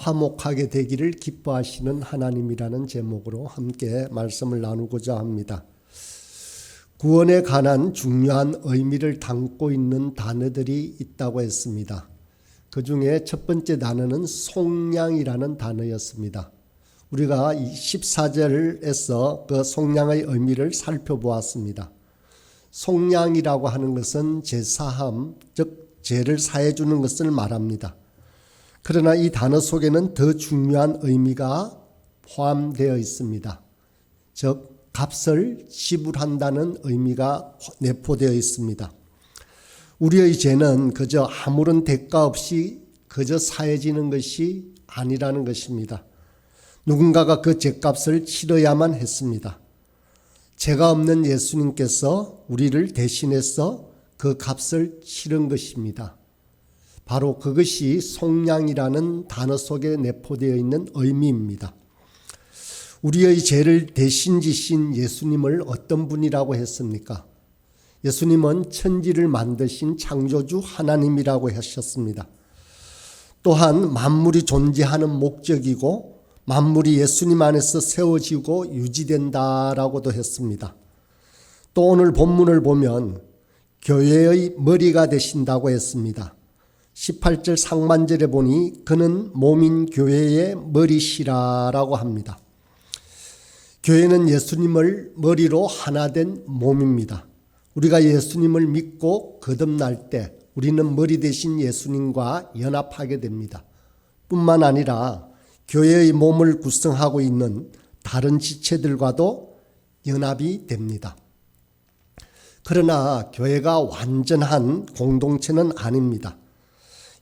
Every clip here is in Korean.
화목하게 되기를 기뻐하시는 하나님이라는 제목으로 함께 말씀을 나누고자 합니다. 구원에 관한 중요한 의미를 담고 있는 단어들이 있다고 했습니다. 그 중에 첫 번째 단어는 속량이라는 단어였습니다. 우리가 14절에서 그 속량의 의미를 살펴보았습니다. 속량이라고 하는 것은 제사함, 즉 죄를 사해 주는 것을 말합니다. 그러나 이 단어 속에는 더 중요한 의미가 포함되어 있습니다. 즉 값을 지불한다는 의미가 내포되어 있습니다. 우리의 죄는 그저 아무런 대가 없이 그저 사해지는 것이 아니라는 것입니다. 누군가가 그 죄값을 치러야만 했습니다. 죄가 없는 예수님께서 우리를 대신해서 그 값을 치른 것입니다. 바로 그것이 속량이라는 단어 속에 내포되어 있는 의미입니다. 우리의 죄를 대신 지신 예수님을 어떤 분이라고 했습니까? 예수님은 천지를 만드신 창조주 하나님이라고 하셨습니다. 또한 만물이 존재하는 목적이고 만물이 예수님 안에서 세워지고 유지된다라고도 했습니다. 또 오늘 본문을 보면 교회의 머리가 되신다고 했습니다. 18절 상반절에 보니 그는 몸인 교회의 머리시라라고 합니다. 교회는 예수님을 머리로 하나 된 몸입니다. 우리가 예수님을 믿고 거듭날 때 우리는 머리 대신 예수님과 연합하게 됩니다. 뿐만 아니라 교회의 몸을 구성하고 있는 다른 지체들과도 연합이 됩니다. 그러나 교회가 완전한 공동체는 아닙니다.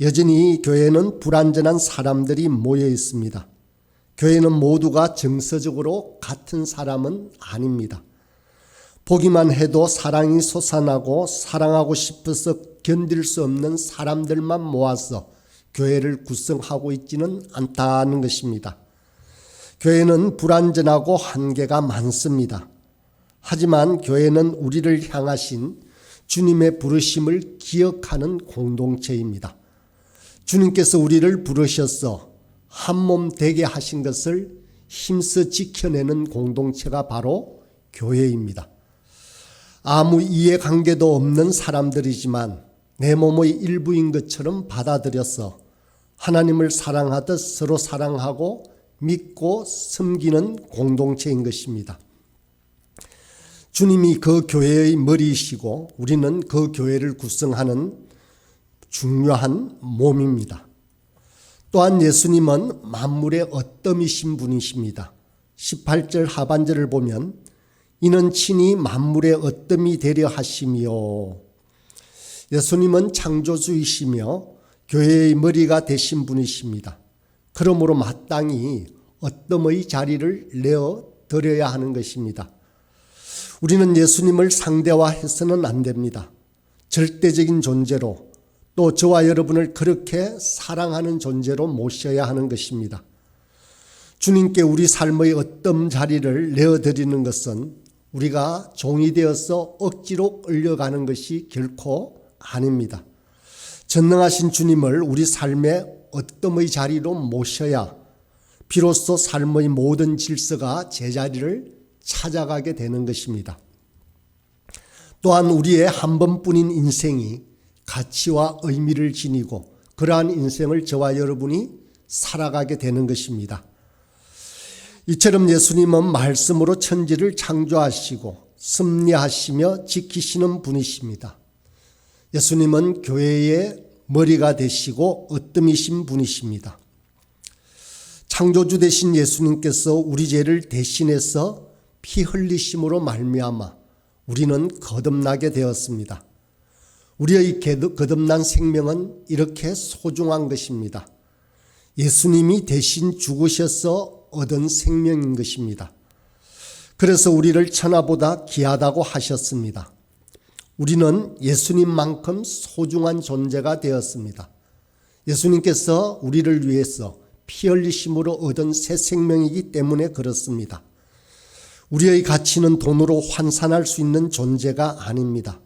여전히 교회는 불완전한 사람들이 모여 있습니다. 교회는 모두가 정서적으로 같은 사람은 아닙니다. 보기만 해도 사랑이 솟아나고 사랑하고 싶어서 견딜 수 없는 사람들만 모아서 교회를 구성하고 있지는 않다는 것입니다. 교회는 불완전하고 한계가 많습니다. 하지만 교회는 우리를 향하신 주님의 부르심을 기억하는 공동체입니다. 주님께서 우리를 부르셔서 한 몸 되게 하신 것을 힘써 지켜내는 공동체가 바로 교회입니다. 아무 이해관계도 없는 사람들이지만 내 몸의 일부인 것처럼 받아들여서 하나님을 사랑하듯 서로 사랑하고 믿고 섬기는 공동체인 것입니다. 주님이 그 교회의 머리이시고 우리는 그 교회를 구성하는 중요한 몸입니다. 또한 예수님은 만물의 어떠미신 분이십니다. 18절 하반절을 보면 이는 친히 만물의 어떠미 되려 하시며 예수님은 창조주이시며 교회의 머리가 되신 분이십니다. 그러므로 마땅히 어떠의 자리를 내어 드려야 하는 것입니다. 우리는 예수님을 상대화해서는 안 됩니다. 절대적인 존재로 또 저와 여러분을 그렇게 사랑하는 존재로 모셔야 하는 것입니다. 주님께 우리 삶의 어떤 자리를 내어드리는 것은 우리가 종이 되어서 억지로 끌려가는 것이 결코 아닙니다. 전능하신 주님을 우리 삶의 어떤 자리로 모셔야 비로소 삶의 모든 질서가 제자리를 찾아가게 되는 것입니다. 또한 우리의 한 번뿐인 인생이 가치와 의미를 지니고 그러한 인생을 저와 여러분이 살아가게 되는 것입니다. 이처럼 예수님은 말씀으로 천지를 창조하시고 섭리하시며 지키시는 분이십니다. 예수님은 교회의 머리가 되시고 으뜸이신 분이십니다. 창조주 되신 예수님께서 우리 죄를 대신해서 피 흘리심으로 말미암아 우리는 거듭나게 되었습니다. 우리의 거듭난 생명은 이렇게 소중한 것입니다. 예수님이 대신 죽으셔서 얻은 생명인 것입니다. 그래서 우리를 천하보다 귀하다고 하셨습니다. 우리는 예수님만큼 소중한 존재가 되었습니다. 예수님께서 우리를 위해서 피 흘리심으로 얻은 새 생명이기 때문에 그렇습니다. 우리의 가치는 돈으로 환산할 수 있는 존재가 아닙니다.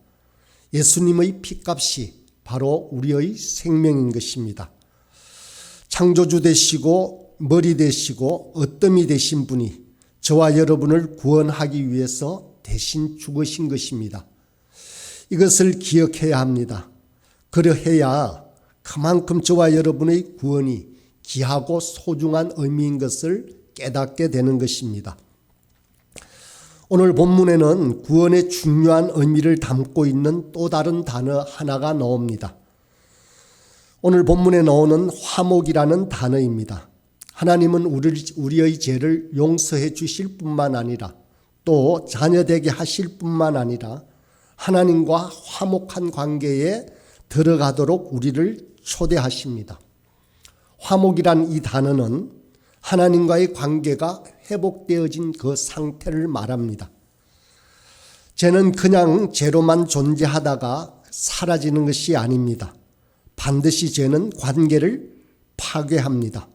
예수님의 피값이 바로 우리의 생명인 것입니다. 창조주 되시고 머리 되시고 어뜸이 되신 분이 저와 여러분을 구원하기 위해서 대신 죽으신 것입니다. 이것을 기억해야 합니다. 그러해야 그만큼 저와 여러분의 구원이 귀하고 소중한 의미인 것을 깨닫게 되는 것입니다. 오늘 본문에는 구원의 중요한 의미를 담고 있는 또 다른 단어 하나가 나옵니다. 오늘 본문에 나오는 화목이라는 단어입니다. 하나님은 우리의 죄를 용서해 주실 뿐만 아니라 또 자녀되게 하실 뿐만 아니라 하나님과 화목한 관계에 들어가도록 우리를 초대하십니다. 화목이란 이 단어는 하나님과의 관계가 회복되어진 그 상태를 말합니다. 죄는 그냥 죄로만 존재하다가 사라지는 것이 아닙니다. 반드시 죄는 관계를 파괴합니다.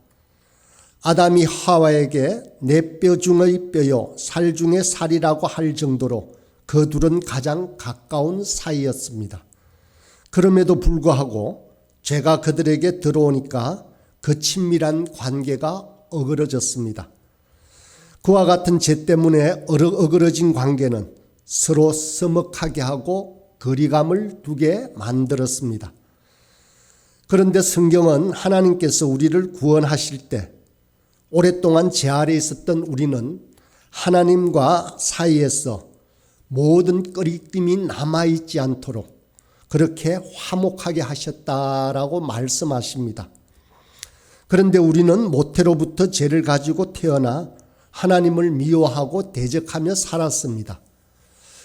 아담이 하와에게 내 뼈 중의 뼈요 살 중의 살이라고 할 정도로 그 둘은 가장 가까운 사이였습니다. 그럼에도 불구하고 죄가 그들에게 들어오니까 그 친밀한 관계가 어그러졌습니다. 그와 같은 죄 때문에 어그러진 관계는 서로 서먹하게 하고 거리감을 두게 만들었습니다. 그런데 성경은 하나님께서 우리를 구원하실 때 오랫동안 죄 아래 있었던 우리는 하나님과 사이에서 모든 꺼리낌이 남아있지 않도록 그렇게 화목하게 하셨다라고 말씀하십니다. 그런데 우리는 모태로부터 죄를 가지고 태어나 하나님을 미워하고 대적하며 살았습니다.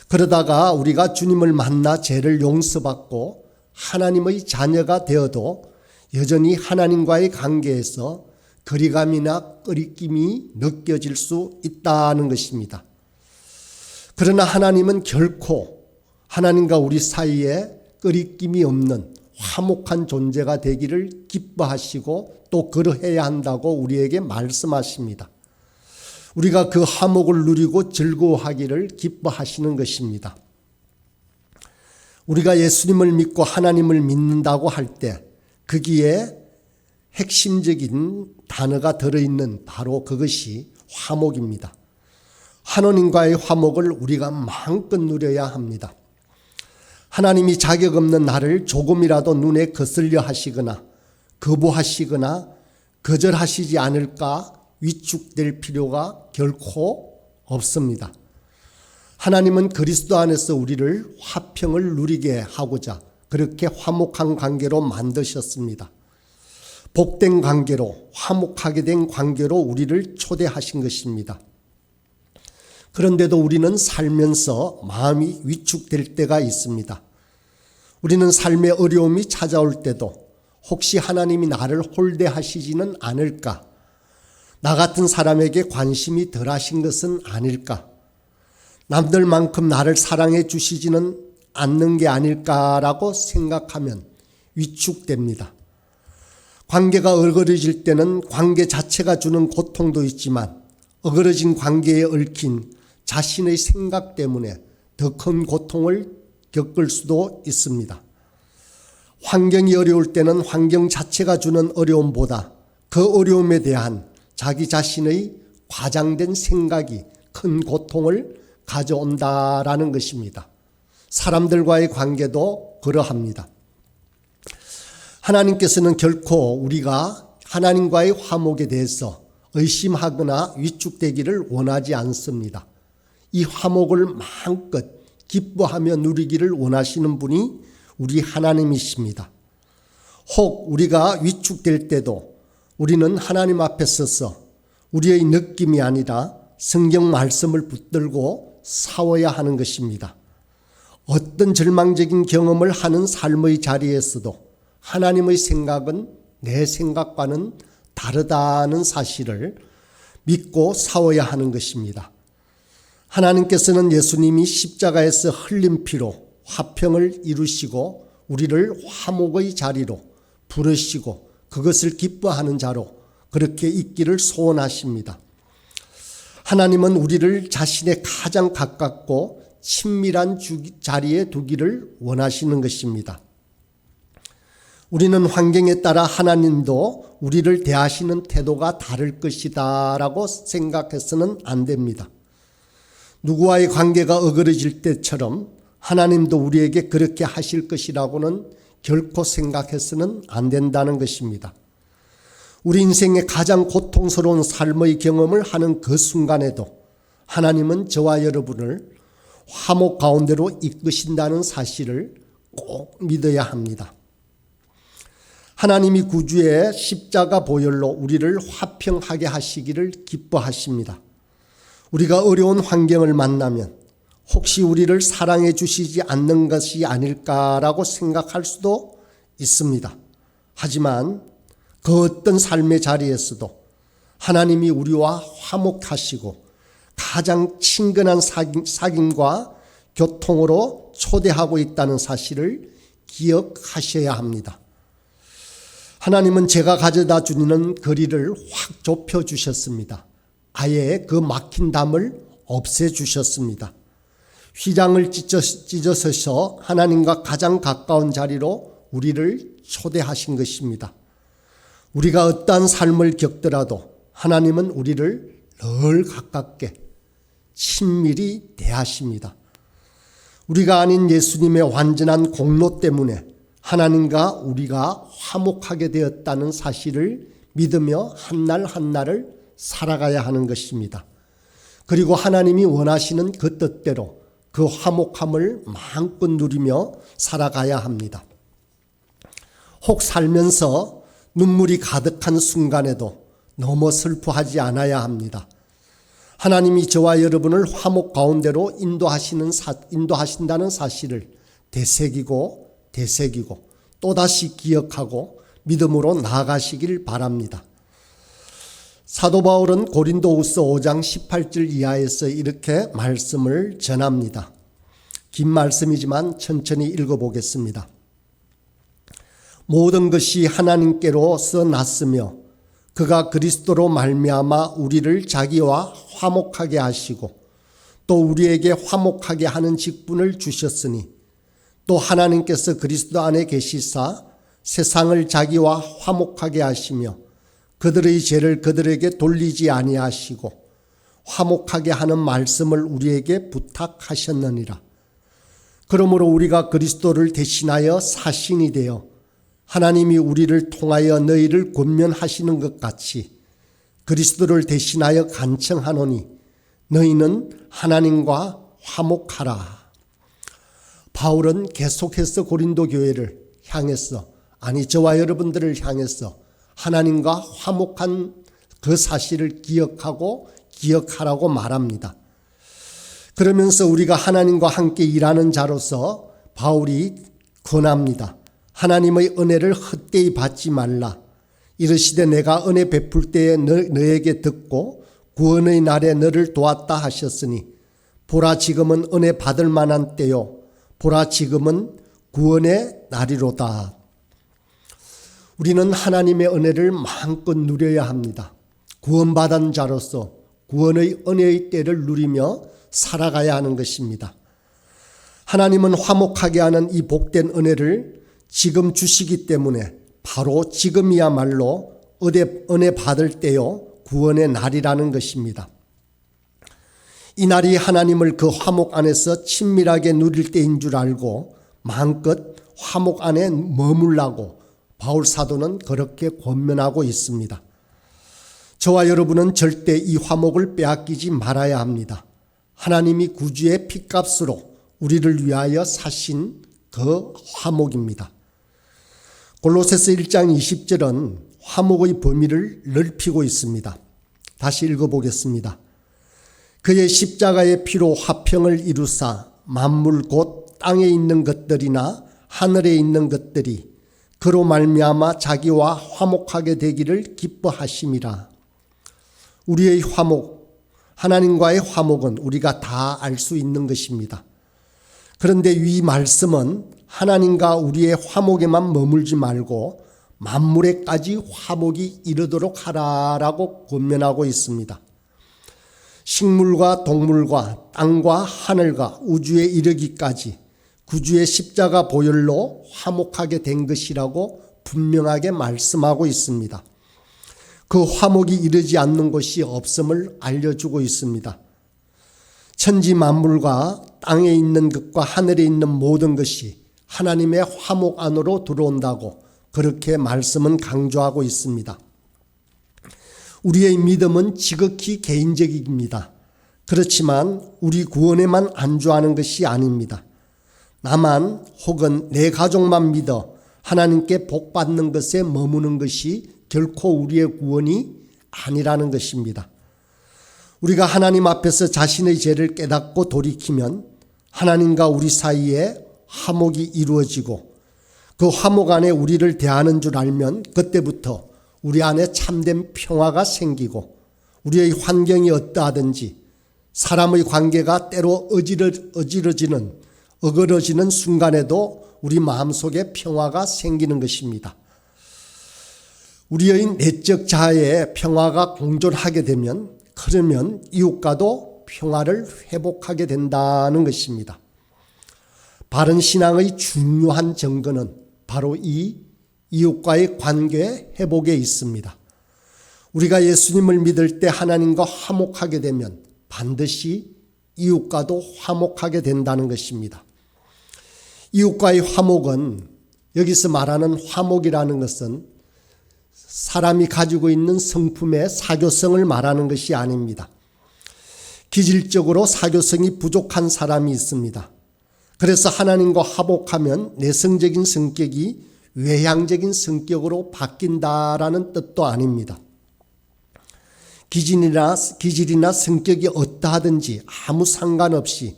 그러다가 우리가 주님을 만나 죄를 용서받고 하나님의 자녀가 되어도 여전히 하나님과의 관계에서 거리감이나 꺼리낌이 느껴질 수 있다는 것입니다. 그러나 하나님은 결코 하나님과 우리 사이에 꺼리낌이 없는 화목한 존재가 되기를 기뻐하시고 또 그러해야 한다고 우리에게 말씀하십니다. 우리가 그 화목을 누리고 즐거워하기를 기뻐하시는 것입니다. 우리가 예수님을 믿고 하나님을 믿는다고 할 때 거기에 핵심적인 단어가 들어있는 바로 그것이 화목입니다. 하나님과의 화목을 우리가 마음껏 누려야 합니다. 하나님이 자격 없는 나를 조금이라도 눈에 거슬려 하시거나 거부하시거나 거절하시지 않을까 위축될 필요가 결코 없습니다. 하나님은 그리스도 안에서 우리를 화평을 누리게 하고자 그렇게 화목한 관계로 만드셨습니다. 복된 관계로 화목하게 된 관계로 우리를 초대하신 것입니다. 그런데도 우리는 살면서 마음이 위축될 때가 있습니다. 우리는 삶의 어려움이 찾아올 때도 혹시 하나님이 나를 홀대하시지는 않을까? 나 같은 사람에게 관심이 덜하신 것은 아닐까? 남들만큼 나를 사랑해 주시지는 않는 게 아닐까라고 생각하면 위축됩니다. 관계가 어그러질 때는 관계 자체가 주는 고통도 있지만 어그러진 관계에 얽힌 자신의 생각 때문에 더 큰 고통을 겪을 수도 있습니다. 환경이 어려울 때는 환경 자체가 주는 어려움보다 그 어려움에 대한 자기 자신의 과장된 생각이 큰 고통을 가져온다라는 것입니다. 사람들과의 관계도 그러합니다. 하나님께서는 결코 우리가 하나님과의 화목에 대해서 의심하거나 위축되기를 원하지 않습니다. 이 화목을 마음껏 기뻐하며 누리기를 원하시는 분이 우리 하나님이십니다. 혹 우리가 위축될 때도 우리는 하나님 앞에 서서 우리의 느낌이 아니라 성경 말씀을 붙들고 싸워야 하는 것입니다. 어떤 절망적인 경험을 하는 삶의 자리에서도 하나님의 생각은 내 생각과는 다르다는 사실을 믿고 싸워야 하는 것입니다. 하나님께서는 예수님이 십자가에서 흘린 피로 화평을 이루시고 우리를 화목의 자리로 부르시고 그것을 기뻐하는 자로 그렇게 있기를 소원하십니다. 하나님은 우리를 자신의 가장 가깝고 친밀한 자리에 두기를 원하시는 것입니다. 우리는 환경에 따라 하나님도 우리를 대하시는 태도가 다를 것이다 라고 생각해서는 안 됩니다. 누구와의 관계가 어그러질 때처럼 하나님도 우리에게 그렇게 하실 것이라고는 결코 생각해서는 안 된다는 것입니다. 우리 인생의 가장 고통스러운 삶의 경험을 하는 그 순간에도 하나님은 저와 여러분을 화목 가운데로 이끄신다는 사실을 꼭 믿어야 합니다. 하나님이 구주의 십자가 보혈로 우리를 화평하게 하시기를 기뻐하십니다. 우리가 어려운 환경을 만나면 혹시 우리를 사랑해 주시지 않는 것이 아닐까라고 생각할 수도 있습니다. 하지만 그 어떤 삶의 자리에서도 하나님이 우리와 화목하시고 가장 친근한 사귐과 교통으로 초대하고 있다는 사실을 기억하셔야 합니다. 하나님은 제가 가져다 주는 거리를 확 좁혀 주셨습니다. 아예 그 막힌 담을 없애 주셨습니다. 휘장을 찢어서서 하나님과 가장 가까운 자리로 우리를 초대하신 것입니다. 우리가 어떠한 삶을 겪더라도 하나님은 우리를 늘 가깝게 친밀히 대하십니다. 우리가 아닌 예수님의 완전한 공로 때문에 하나님과 우리가 화목하게 되었다는 사실을 믿으며 한날 한날을 살아가야 하는 것입니다. 그리고 하나님이 원하시는 그 뜻대로 그 화목함을 마음껏 누리며 살아가야 합니다. 혹 살면서 눈물이 가득한 순간에도 너무 슬퍼하지 않아야 합니다. 하나님이 저와 여러분을 화목 가운데로 인도하신다는 사실을 되새기고 또다시 기억하고 믿음으로 나아가시길 바랍니다. 사도 바울은 고린도후서 5장 18절 이하에서 이렇게 말씀을 전합니다. 긴 말씀이지만 천천히 읽어보겠습니다. 모든 것이 하나님께로서 났으며 그가 그리스도로 말미암아 우리를 자기와 화목하게 하시고 또 우리에게 화목하게 하는 직분을 주셨으니 또 하나님께서 그리스도 안에 계시사 세상을 자기와 화목하게 하시며 그들의 죄를 그들에게 돌리지 아니하시고 화목하게 하는 말씀을 우리에게 부탁하셨느니라. 그러므로 우리가 그리스도를 대신하여 사신이 되어 하나님이 우리를 통하여 너희를 권면하시는 것 같이 그리스도를 대신하여 간청하노니 너희는 하나님과 화목하라. 바울은 계속해서 고린도 교회를 향해서 저와 여러분들을 향해서 하나님과 화목한 그 사실을 기억하라고 말합니다. 그러면서 우리가 하나님과 함께 일하는 자로서 바울이 권합니다. 하나님의 은혜를 헛되이 받지 말라. 이르시되 내가 은혜 베풀 때에 너에게 듣고 구원의 날에 너를 도왔다 하셨으니 보라 지금은 은혜 받을 만한 때요 보라 지금은 구원의 날이로다. 우리는 하나님의 은혜를 마음껏 누려야 합니다. 구원받은 자로서 구원의 은혜의 때를 누리며 살아가야 하는 것입니다. 하나님은 화목하게 하는 이 복된 은혜를 지금 주시기 때문에 바로 지금이야말로 은혜 받을 때요 구원의 날이라는 것입니다. 이 날이 하나님을 그 화목 안에서 친밀하게 누릴 때인 줄 알고 마음껏 화목 안에 머물라고 바울 사도는 그렇게 권면하고 있습니다. 저와 여러분은 절대 이 화목을 빼앗기지 말아야 합니다. 하나님이 구주의 핏값으로 우리를 위하여 사신 그 화목입니다. 골로새서 1장 20절은 화목의 범위를 넓히고 있습니다. 다시 읽어보겠습니다. 그의 십자가의 피로 화평을 이루사 만물 곧 땅에 있는 것들이나 하늘에 있는 것들이 그로 말미암아 자기와 화목하게 되기를 기뻐하심이라. 우리의 화목, 하나님과의 화목은 우리가 다 알 수 있는 것입니다. 그런데 이 말씀은 하나님과 우리의 화목에만 머물지 말고 만물에까지 화목이 이르도록 하라라고 권면하고 있습니다. 식물과 동물과 땅과 하늘과 우주에 이르기까지 구주의 십자가 보혈로 화목하게 된 것이라고 분명하게 말씀하고 있습니다. 그 화목이 이르지 않는 곳이 없음을 알려주고 있습니다. 천지 만물과 땅에 있는 것과 하늘에 있는 모든 것이 하나님의 화목 안으로 들어온다고 그렇게 말씀은 강조하고 있습니다. 우리의 믿음은 지극히 개인적입니다. 그렇지만 우리 구원에만 안주하는 것이 아닙니다. 나만 혹은 내 가족만 믿어 하나님께 복받는 것에 머무는 것이 결코 우리의 구원이 아니라는 것입니다. 우리가 하나님 앞에서 자신의 죄를 깨닫고 돌이키면 하나님과 우리 사이에 화목이 이루어지고 그 화목 안에 우리를 대하는 줄 알면 그때부터 우리 안에 참된 평화가 생기고 우리의 환경이 어떠하든지 사람의 관계가 때로 어그러지는 순간에도 우리 마음속에 평화가 생기는 것입니다. 우리의 내적 자아에 평화가 공존하게 되면 그러면 이웃과도 평화를 회복하게 된다는 것입니다. 바른 신앙의 중요한 증거는 바로 이 이웃과의 관계 회복에 있습니다. 우리가 예수님을 믿을 때 하나님과 화목하게 되면 반드시 이웃과도 화목하게 된다는 것입니다. 이웃과의 화목은 여기서 말하는 화목이라는 것은 사람이 가지고 있는 성품의 사교성을 말하는 것이 아닙니다. 기질적으로 사교성이 부족한 사람이 있습니다. 그래서 하나님과 화목하면 내성적인 성격이 외향적인 성격으로 바뀐다라는 뜻도 아닙니다. 기질이나 성격이 어떠하든지 아무 상관없이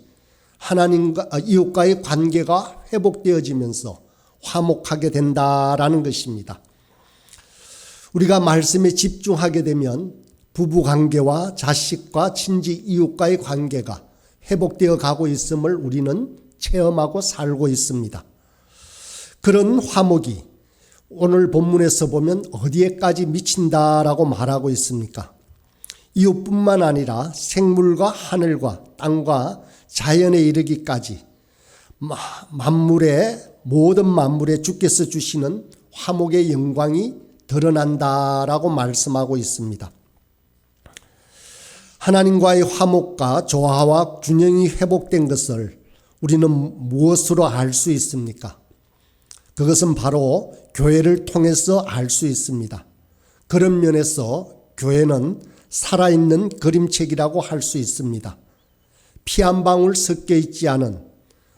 하나님과 이웃과의 관계가 회복되어지면서 화목하게 된다라는 것입니다. 우리가 말씀에 집중하게 되면 부부관계와 자식과 친지 이웃과의 관계가 회복되어 가고 있음을 우리는 체험하고 살고 있습니다. 그런 화목이 오늘 본문에서 보면 어디에까지 미친다라고 말하고 있습니까? 이웃뿐만 아니라 생물과 하늘과 땅과 자연에 이르기까지 모든 만물에 주께서 주시는 화목의 영광이 드러난다라고 말씀하고 있습니다. 하나님과의 화목과 조화와 균형이 회복된 것을 우리는 무엇으로 알 수 있습니까? 그것은 바로 교회를 통해서 알 수 있습니다. 그런 면에서 교회는 살아있는 그림책이라고 할 수 있습니다. 피 한 방울 섞여 있지 않은,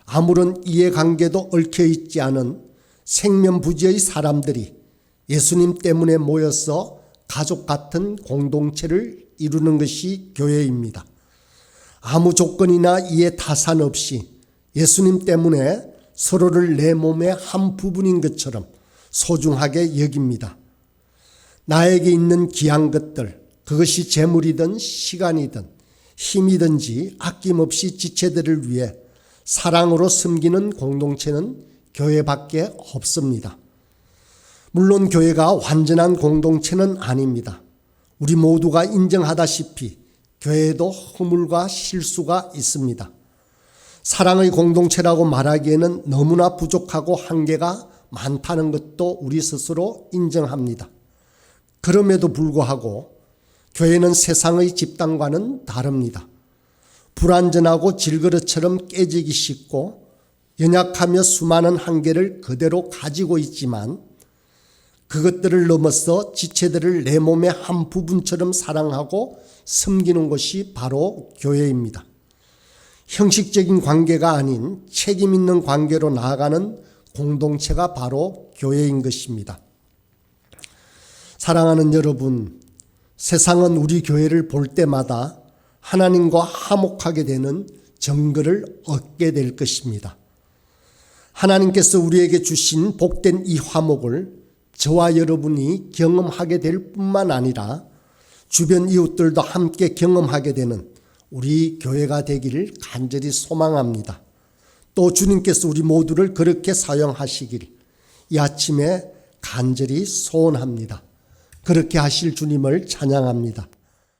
아무런 이해관계도 얽혀 있지 않은 생면부지의 사람들이 예수님 때문에 모여서 가족 같은 공동체를 이루는 것이 교회입니다. 아무 조건이나 이해 타산 없이 예수님 때문에 서로를 내 몸의 한 부분인 것처럼 소중하게 여깁니다. 나에게 있는 귀한 것들, 그것이 재물이든 시간이든 힘이든지 아낌없이 지체들을 위해 사랑으로 섬기는 공동체는 교회밖에 없습니다. 물론 교회가 완전한 공동체는 아닙니다. 우리 모두가 인정하다시피 교회에도 허물과 실수가 있습니다. 사랑의 공동체라고 말하기에는 너무나 부족하고 한계가 많다는 것도 우리 스스로 인정합니다. 그럼에도 불구하고 교회는 세상의 집단과는 다릅니다. 불완전하고 질그릇처럼 깨지기 쉽고 연약하며 수많은 한계를 그대로 가지고 있지만 그것들을 넘어서 지체들을 내 몸의 한 부분처럼 사랑하고 섬기는 것이 바로 교회입니다. 형식적인 관계가 아닌 책임 있는 관계로 나아가는 공동체가 바로 교회인 것입니다. 사랑하는 여러분, 세상은 우리 교회를 볼 때마다 하나님과 화목하게 되는 증거를 얻게 될 것입니다. 하나님께서 우리에게 주신 복된 이 화목을 저와 여러분이 경험하게 될 뿐만 아니라 주변 이웃들도 함께 경험하게 되는 우리 교회가 되기를 간절히 소망합니다. 또 주님께서 우리 모두를 그렇게 사용하시길 이 아침에 간절히 소원합니다. 그렇게 하실 주님을 찬양합니다.